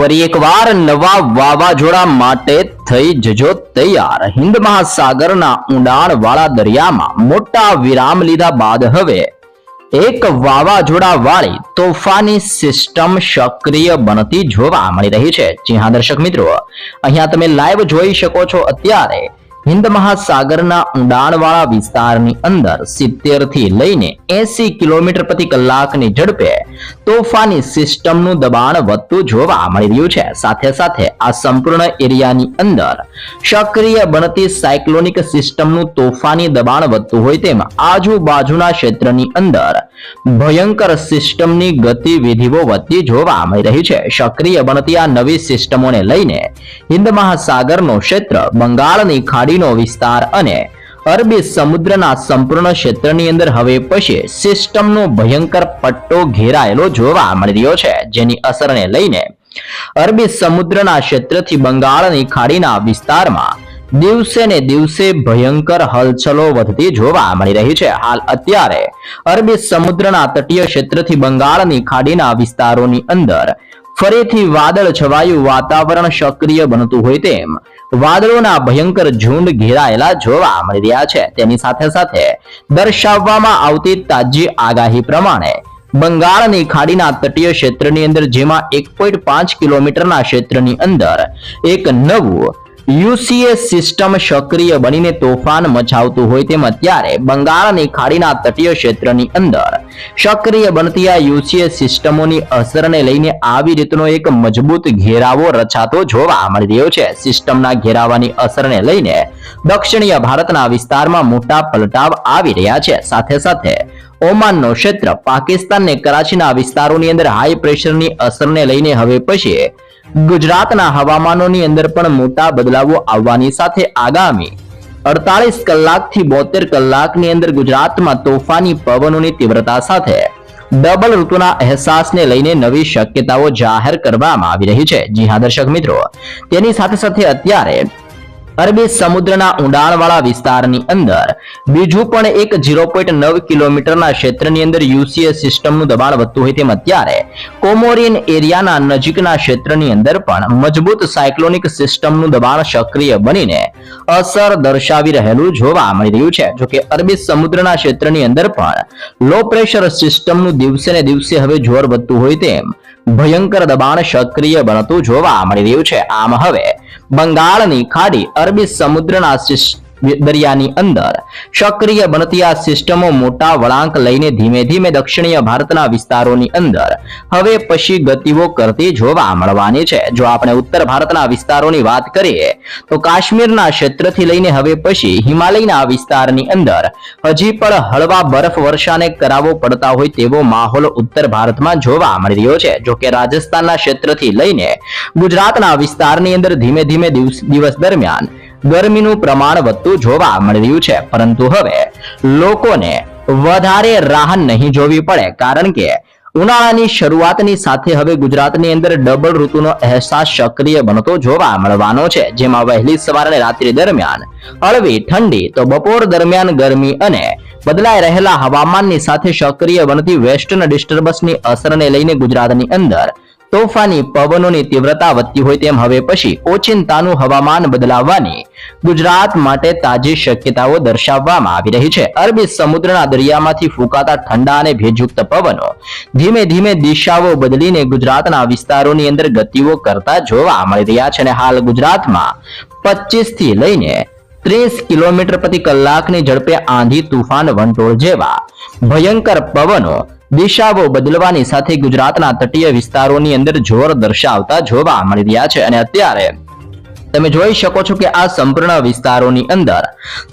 ફરી એકવાર નવા વાવાઝોડા માટે થઈ જજો તૈયાર। હિન્દ મહાસાગરના ઊંડાણવાળા દરિયામાં મોટા વિરામ લીધા બાદ હવે એક વાવાઝોડા વાળી તોફાની સિસ્ટમ સક્રિય બનતી જોવા મળી રહી છે। જી હા દર્શક મિત્રો, અહીંયા તમે લાઈવ જોઈ શકો છો। અત્યારે હિન્દ મહાસાગરના ઊંડાણવાળા વિસ્તારની અંદર 70 થી લઈને 80 કિલોમીટર પ્રતિ કલાકની ઝડપે તોફાની સિસ્ટમનું દબાણ વધતું જોવા મળી રહ્યું છે। સાથે સાથે આ સંપૂર્ણ એરિયાની અંદર સક્રિય બનતી સાયક્લોનિક સિસ્ટમનું તોફાની દબાણ વધતું હોય તેમ આજુબાજુના ક્ષેત્રની અંદર ભયંકર સિસ્ટમની ગતિવિધિઓ વધતી જોવા મળી રહી છે। સક્રિય બનતી આ નવી સિસ્ટમોને લઈને હિન્દ મહાસાગરનો ક્ષેત્ર, બંગાળની ખાડીનો વિસ્તાર અને અરબી સમુદ્રના સંપૂર્ણ ક્ષેત્રની અંદર હવે પછી સિસ્ટમનો ભયંકર પટ્ટો ઘેરાયેલો જોવા મળી રહ્યો છે, જેની અસરને લઈને અરબી સમુદ્રના ક્ષેત્રથી બંગાળની ખાડીના વિસ્તારમાં દિવસે ને દિવસે ભયંકર હલચલો વધતી જોવા મળી રહી છે। હાલ અત્યારે અરબી સમુદ્રના તટીય ક્ષેત્રથી બંગાળની ખાડીના વિસ્તારોની અંદર ફરીથી વાદળ છવાયું વાતાવરણ સક્રિય બનતું હોય તેમ વાદળોના ભયંકર ઝુંડ ઘેરાયેલા જોવા મળી રહ્યા છે। તેની સાથે સાથે દર્શાવવામાં આવતી તાજી આગાહી પ્રમાણે બંગાળની ખાડીના તટીય ક્ષેત્રની અંદર, જેમાં 1.5 કિલોમીટરના ક્ષેત્રની અંદર એક નવું યુસીએ સિસ્ટમ સક્રિય બનીને તોફાન મચાવતું હોય તેમ અત્યારે બંગાળની ખાડીના તટીય ક્ષેત્રની અંદર સક્રિય બનતી આ યુસીએ સિસ્ટમોની અસરને લઈને આવી રીતનો એક મજબૂત ઘેરાવો રચાતો જોવા મળી રહ્યો છે। સિસ્ટમના ઘેરાવાની અસરને લઈને દક્ષિણીય ભારતના વિસ્તારમાં મોટા પલટાવ આવી રહ્યા છે। સાથે સાથે ઓમાનનો ક્ષેત્ર, પાકિસ્તાનને કરાચીના વિસ્તારોની અંદર હાઈ પ્રેશરની અસરને લઈને હવે પછી ગુજરાતના હવામાનોની અંદર પણ મોટા બદલાવો આવવાની સાથે આગામી 48 કલાકથી 72 કલાકની અંદર ગુજરાતમાં તોફાની પવનોની તીવ્રતા સાથે ડબલ ઋતુના અહેસાસને લઈને નવી શક્યતાઓ જાહેર કરવામાં આવી રહી છે। જી હા દર્શક મિત્રો, તેની સાથે સાથે અત્યારે અરબી સમુદ્રના ઊંડાણવાળા વિસ્તારની અંદર બીજું પણ એક 0.9 કિલોમીટરના ક્ષેત્રની અંદર યુસીએ સિસ્ટમનું દબાણ વધતું હોય તેમ અત્યારે કોમોરિયન એરિયાના નજીકના ક્ષેત્રની અંદર પણ મજબૂત સાયક્લોનિક સિસ્ટમનું દબાણ સક્રિય બનીને અસર દર્શાવી રહેલું જોવા મળી રહ્યું છે। જોકે અરબી સમુદ્રના ક્ષેત્રની અંદર પણ લો પ્રેશર સિસ્ટમનું દિવસે ને દિવસે હવે જોર વધતું હોય તેમ ભયંકર દબાણ સક્રિય બનતું જોવા મળી રહ્યું છે। આમ હવે બંગાળની ખાડી, અરબી સમુદ્રના દરિયાની અંદર સક્રિય બનતી આ સિસ્ટમો મોટા વળાંક લઈને ધીમે ધીમે દક્ષિણીય ભારતના વિસ્તારોની અંદર હવે પછી ગતિઓ કરતી જોવા મળવાની છે। જો આપણે ઉત્તર ભારતના વિસ્તારોની વાત કરીએ તો કાશ્મીરના ક્ષેત્રથી લઈને હવે પછી હિમાલયના વિસ્તારની અંદર હજી પણ હળવા બરફ વર્ષાને કરાવો પડતા હોય તેવો માહોલ ઉત્તર ભારતમાં જોવા મળી રહ્યો છે। જોકે રાજસ્થાનના ક્ષેત્રથી લઈને ગુજરાતના વિસ્તારની અંદર ધીમે ધીમે દિવસ દરમિયાન ગરમીનું પ્રમાણ વધતું જોવા મળી રહ્યું છે, પરંતુ હવે લોકોને વધારે રાહ નહીં જોવી પડે, કારણ કે ઉનાળાની શરૂઆતની સાથે હવે ગુજરાતની અંદર ડબલ ઋતુનો અહેસાસ સક્રિય બનતો જોવા મળવાનો છે, જેમાં વહેલી સવાર અને રાત્રિ દરમિયાન હળવી ઠંડી તો બપોર દરમિયાન ગરમી અને બદલાઈ રહેલા હવામાનની સાથે સક્રિય બનતી વેસ્ટર્ન ડિસ્ટર્બન્સની અસરને લઈને ગુજરાતની અંદર તોફાની પવનોની તીવ્રતા વધતી હોય તેમ હવે પછી ઓચિંતાનું હવામાન બદલાવવાની ગુજરાત માટે તાજી શક્યતાઓ દર્શાવવામાં આવી રહી છે। અરબી સમુદ્રના દરિયામાંથી ફૂંકાતા ઠંડા અને ભેજયુક્ત પવનો ધીમે ધીમે દિશાઓ બદલીને ગુજરાતના વિસ્તારોની અંદર ગતિઓ કરતા જોવા મળી રહ્યા છે અને હાલ ગુજરાતમાં 25 થી લઈને 30 કિલોમીટર પ્રતિ કલાકની ઝડપે આંધી, તૂફાન, વંટોળ જેવા ભયંકર પવનો દિશાઓ બદલવાની સાથે ગુજરાતના તટીય વિસ્તારોની અંદર જોર દર્શાવતા જોવા મળી રહ્યા છે। અને અત્યારે તમે જોઈ શકો છો કે આ સંપૂર્ણ વિસ્તારોની અંદર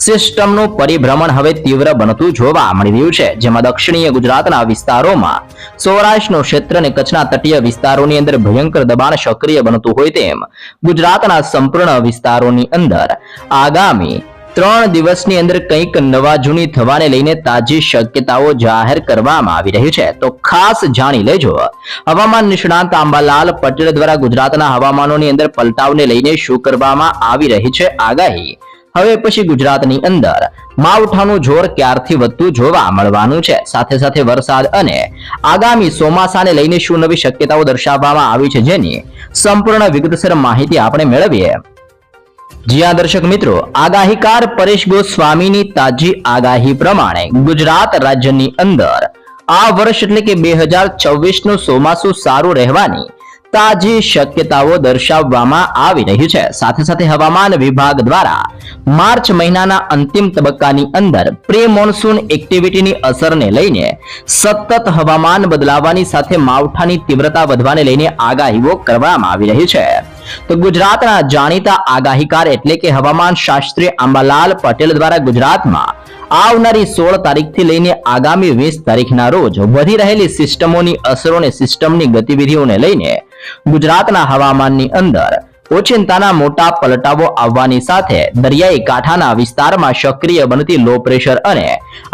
સિસ્ટમનું પરિભ્રમણ હવે તીવ્ર બનતું જોવા મળી રહ્યું છે, જેમાં દક્ષિણીય ગુજરાતના વિસ્તારોમાં સૌરાષ્ટ્રનો ક્ષેત્ર અને કચ્છના તટીય વિસ્તારોની અંદર ભયંકર દબાણ સક્રિય બનતું હોય તેમ ગુજરાતના સંપૂર્ણ વિસ્તારોની અંદર આગામી 3 દિવસની અંદર કંઈક નવા જૂની થવાને લઈને તાજી શક્યતાઓ જાહેર કરવામાં આવી રહી છે। તો ખાસ જાણી લેજો, હવામાન નિષ્ણાંત અંબાલાલ પટેલ દ્વારા ગુજરાતના હવામાનોની અંદર પલટાવને લઈને શું કરવામાં આવી રહી છે આગાહી, હવે પછી ગુજરાતની અંદર માવઠાનું જોર ક્યારથી વધતું જોવા મળવાનું છે, સાથે સાથે વરસાદ અને આગામી ચોમાસાને લઈને શું નવી શક્યતાઓ દર્શાવવામાં આવી છે, જેની સંપૂર્ણ વિગતસર માહિતી આપણે મેળવીએ. જ્યાં દર્શક મિત્રો, આગાહીકાર પરેશ ગોસ્વામીની તાજી આગાહી પ્રમાણે ગુજરાત રાજ્યની અંદર આ વર્ષ એટલે કે 2024 નું ચોમાસું સારું રહેવાની તાજી શક્યતાઓ દર્શાવવામાં આવી રહી છે. સાથે સાથે હવામાન વિભાગ દ્વારા માર્ચ મહિનાના અંતિમ તબક્કાની અંદર પ્રી મોન્સૂન એક્ટિવિટીની અસરને લઈને સતત હવામાન બદલાવાની સાથે માવઠાની તીવ્રતા વધવાને લઈને આગાહીઓ કરવામાં આવી રહી છે. તો ગુજરાતના જાણીતા આગાહીકાર એટલે કે હવામાન શાસ્ત્રી અંબાલાલ પટેલ દ્વારા ગુજરાતમાં આવનારી 16 તારીખથી લઈને આગામી 20 તારીખના રોજ વધી રહેલી સિસ્ટમોની અસરોને સિસ્ટમની ગતિવિધિઓને લઈને ગુજરાતના હવામાનની અંદર ઓચિંતાના મોટા પલટાવો આવવાની સાથે દરિયાઈ કાંઠાના વિસ્તારમાં સક્રિય બનતી લો પ્રેશર અને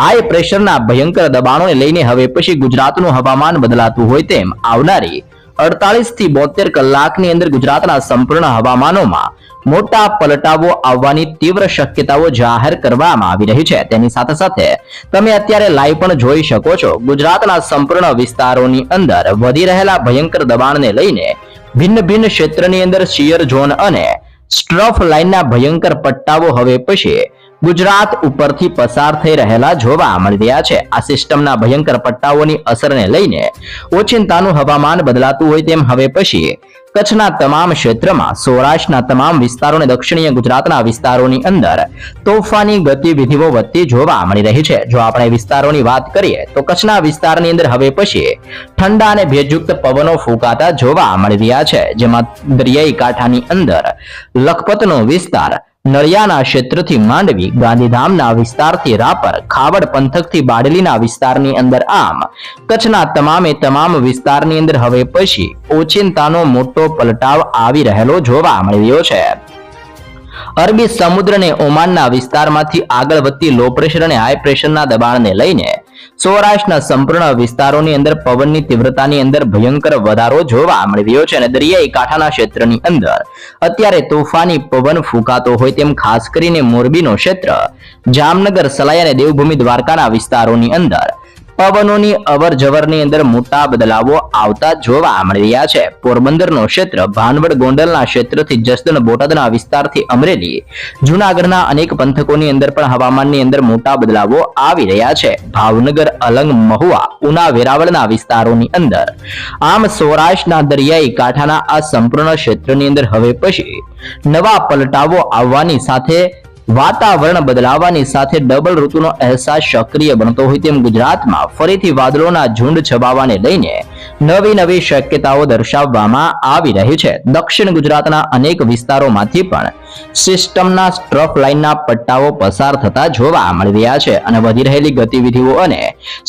હાઈ પ્રેશરના ભયંકર દબાણોને લઈને હવે પછી ગુજરાતનું હવામાન બદલાતું હોય તેમ આવનારી 48 થી 72 કલાકની અંદર ગુજરાતના સંપૂર્ણ હવામાનોમાં મોટા પલટાવો આવવાની તીવ્ર શક્યતાઓ જાહેર કરવામાં આવી રહી છે. તેની સાથે સાથે તમે અત્યારે લાઈવ પણ જોઈ શકો છો, ગુજરાતના સંપૂર્ણ વિસ્તારોની અંદર વધી રહેલા ભયંકર દબાણને લઈને ભિન્ન ભિન્ન ક્ષેત્રની અંદર શિયર ઝોન અને સ્ટ્રફ લાઇનના ભયંકર પટ્ટાઓ હવે પછી ગુજરાત ઉપરથી પસાર થઈ રહેલા જોવા મળી રહ્યા છે. આ સિસ્ટમના ભયંકર પટ્ટાઓની અસરને લઈને ઓચિંતાનું હવામાન બદલાતું હોય તેમ હવે પછી કચ્છના તમામ ક્ષેત્રમાં, સૌરાષ્ટ્રના તમામ વિસ્તારો અને દક્ષિણીય ગુજરાતના વિસ્તારોની અંદર તોફાની ગતિવિધિઓ વધતી જોવા મળી રહી છે. જો આપણે વિસ્તારોની વાત કરીએ તો કચ્છના વિસ્તારની અંદર હવે પછી ઠંડા અને ભેજયુક્ત પવનો ફૂંકાતા જોવા મળી રહ્યા છે, જેમાં દરિયાઈ કાંઠાની અંદર લખપતનો વિસ્તાર, નળિયાના ક્ષેત્રથી માંડવી, ગાંધીધામના વિસ્તારથી રાપર, ખાવડ પંથકથી બાડલીના વિસ્તારની અંદર આમ કચ્છના તમામ વિસ્તારની અંદર હવે પછી ઓચિંતાનો મોટો પલટાવ આવી રહેલો જોવા મળી રહ્યો છે. અરબી સમુદ્ર અને ઓમાનના વિસ્તારમાંથી આગળ વધતી લો પ્રેશર અને હાઈ પ્રેશરના દબાણને લઈને સૌરાષ્ટ્રના સંપૂર્ણ વિસ્તારોની અંદર પવનની તીવ્રતાની અંદર ભયંકર વધારો જોવા મળી રહ્યો છે અને દરિયાઈ કાંઠાના ક્ષેત્રની અંદર અત્યારે તોફાની પવન ફૂંકાતો હોય તેમ ખાસ કરીને મોરબીનો ક્ષેત્ર, જામનગર, સલાઈ અને દેવભૂમિ દ્વારકાના વિસ્તારોની અંદર પવનોની અવર જવરની અંદર મોટા બદલાવો આવતા જોવા મળી રહ્યા છે. પોરબંદરનો ક્ષેત્ર, ભાનવડ, ગોંડલના ક્ષેત્રથી જસદણ, બોટાદના વિસ્તારથી અમરેલી, જૂનાગઢના અનેક પંથકોની અંદર પણ હવામાનની અંદર મોટા બદલાવો આવી રહ્યા છે. ભાવનગર, અલંગ, મહુવા, ઉના, વેરાવળના વિસ્તારોની અંદર આમ સૌરાષ્ટ્રના દરિયાઈ કાંઠાના આ સંપૂર્ણ ક્ષેત્રની અંદર હવે પછી નવા પલટાવો આવવાની સાથે વાતાવરણ બદલાવાની સાથે ડબલ ઋતુનો અહેસાસ સક્રિય બનતો હોય તેમ ગુજરાતમાં ફરીથી વાદળોના ઝુંડ છવાવાને લઈને નવી શક્યતાઓ દર્શાવવામાં આવી રહી છે. દક્ષિણ ગુજરાતના અનેક વિસ્તારોમાંથી પણ સિસ્ટમના સ્ટ્રફ લાઇનના પટ્ટાઓ પસાર થતા જોવા મળી રહ્યા છે અને વધી રહેલી ગતિવિધિઓ અને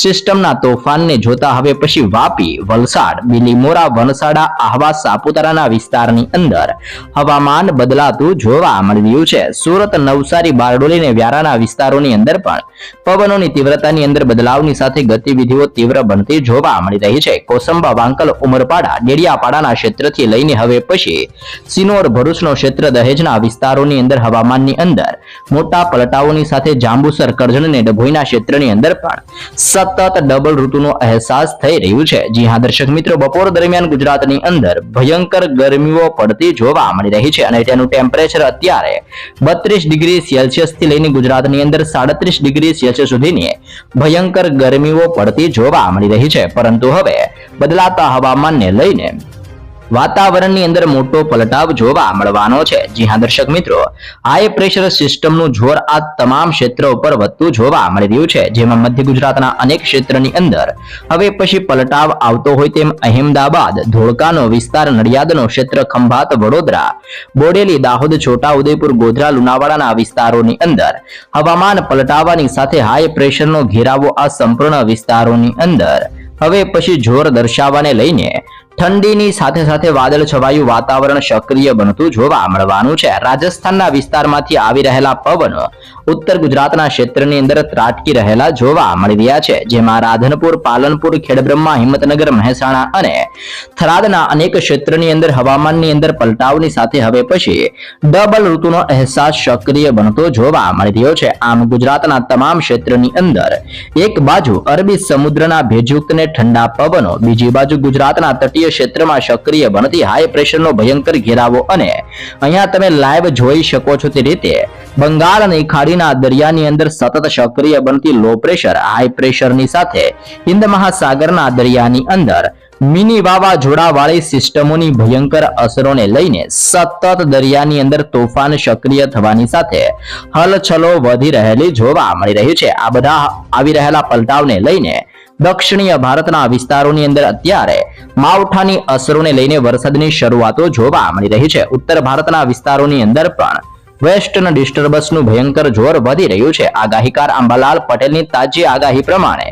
સિસ્ટમના તોફાનને જોતા હવે પછી વાપી, વલસાડ, બિલીમોરા, વનસાડા, આહવા, સાપુતારાના વિસ્તારની અંદર હવામાન બદલાતું જોવા મળી રહ્યું છે. સુરત, નવસારી, બારડોલી અને વ્યારાના વિસ્તારોની અંદર પણ પવનોની તીવ્રતાની અંદર બદલાવની સાથે ગતિવિધિઓ તીવ્ર બનતી જોવા મળી રહી છે. કોસંબા, વાંકલ, ઉમરપાડા, ડેડિયાપાડાના ક્ષેત્રથી લઈને હવે પછી સિનોર, ભરૂચનો ક્ષેત્ર, દહેજના વિસ્તારોની અંદર હવામાનની અંદર મોટા પલટાઓની સાથે જાંબુસર, કરજણ અને ડભોઈના ક્ષેત્રની અંદર પણ સતત ડબલ ઋતુનો અહેસાસ થઈ રહ્યું છે. જી હા દર્શક મિત્રો, બપોર દરમિયાન ગુજરાતની અંદર ભયંકર ગરમીઓ પડતી જોવા મળી રહી છે અને તેનું ટેમ્પરેચર અત્યારે 32 ડિગ્રી સેલ્સિયસ થી લઈને ગુજરાતની અંદર 37 ડિગ્રી સેલ્સિયસ સુધીની ભયંકર ગરમીઓ પડતી જોવા મળી રહી છે. પરંતુ હવે બદલાતા હવામાનને લઈને વાતાવરણની અંદર મોટો પલટાવ જોવા મળવાનો છે. જી હા દર્શક મિત્રો, હાઈ પ્રેશર સિસ્ટમનું જોર આ તમામ ક્ષેત્રો ઉપર વધતું જોવા મળી રહ્યું છે, જેમાં મધ્ય ગુજરાતના અનેક ક્ષેત્રની અંદર હવે પછી પલટાવ આવતો હોય તેમ અહેમદાબાદ, ધોળકાનો વિસ્તાર, નડિયાદનો ક્ષેત્ર, ખંભાત, વડોદરા, બોડેલી, દાહોદ, છોટાઉદેપુર, ગોધરા, લુણાવાડાના વિસ્તારોની અંદર હવામાન પલટાવાની સાથે હાઈ પ્રેશરનો ઘેરાવો આ સંપૂર્ણ વિસ્તારોની અંદર હવે પછી જોર દર્શાવવાને લઈને ઠંડીની સાથે સાથે વાદળ છવાયું વાતાવરણ સક્રિય બનતું જોવા મળવાનું છે. રાજસ્થાનના વિસ્તારમાંથી આવી રહેલા પવનો ઉત્તર ગુજરાતના ક્ષેત્રની અંદર ત્રાટકી રહેલા જોવા મળી રહ્યા છે, જેમાં રાધનપુર, પાલનપુર, ખેડબ્રહ્મા, હિંમતનગર, મહેસાણા અને થરાદના અનેક ક્ષેત્રની અંદર હવામાનની અંદર પલટાવની સાથે હવે પછી ડબલ ઋતુનો અહેસાસ સક્રિય બનતો જોવા મળી રહ્યો છે. આમ ગુજરાતના તમામ ક્ષેત્રની અંદર એક બાજુ અરબી સમુદ્રના ભેજયુક્ત ને ઠંડા પવનો, બીજી બાજુ ગુજરાતના તટીય ક્ષેત્રમાં સક્રિય બનતી હાઈ પ્રેશરનો ભયંકર ઘેરાવો અને અહીંયા તમે લાઈવ જોઈ શકો છો તે રીતે બંગાળની ખાડીના દરિયાની અંદર સતત સક્રિય બનતી લો પ્રેશર, હાઈ પ્રેશરની સાથે હિન્દ મહાસાગરના દરિયાની અંદર મિની વાવાઝોડા વાળી સિસ્ટમોની ભયંકર અસરોને લઈને સતત દરિયાની અંદર તોફાન સક્રિય થવાની સાથે હલચલો વધી રહેલી જોવા મળી રહી છે. આ બધા આવી રહેલા પલટાવને લઈને દક્ષિણીય ભારતના વિસ્તારોની અંદર અત્યારે માવઠાની અસરોને લઈને વરસાદની શરૂઆતો જોવા મળી રહી છે. ઉત્તર ભારતના વિસ્તારોની અંદર પણ વેસ્ટર્ન ડિસ્ટર્બન્સનું ભયંકર જોર વધી રહ્યું છે. આગાહીકાર અંબાલાલ પટેલની તાજી આગાહી પ્રમાણે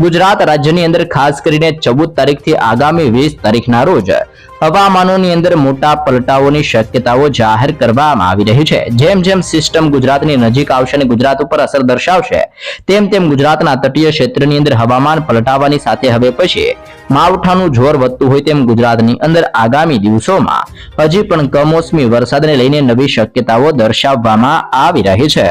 ગુજરાત રાજ્યની અંદર ખાસ કરીને 14 તારીખથી આગામી 20 તારીખના રોજ હવામાનોની અંદર મોટા પલટાઓની શક્યતાઓ જાહેર કરવામાં આવી રહી છે. જેમ જેમ સિસ્ટમ ગુજરાતની નજીક આવશે અને ગુજરાત ઉપર અસર દર્શાવશે તેમ તેમ ગુજરાતના તટીય ક્ષેત્રની અંદર હવામાન પલટાવાની સાથે હવે પછી માવઠાનું જોર વધતું હોય તેમ ગુજરાતની અંદર આગામી દિવસોમાં હજી પણ કમોસમી વરસાદને લઈને નવી શક્યતાઓ દર્શાવવામાં આવી રહી છે.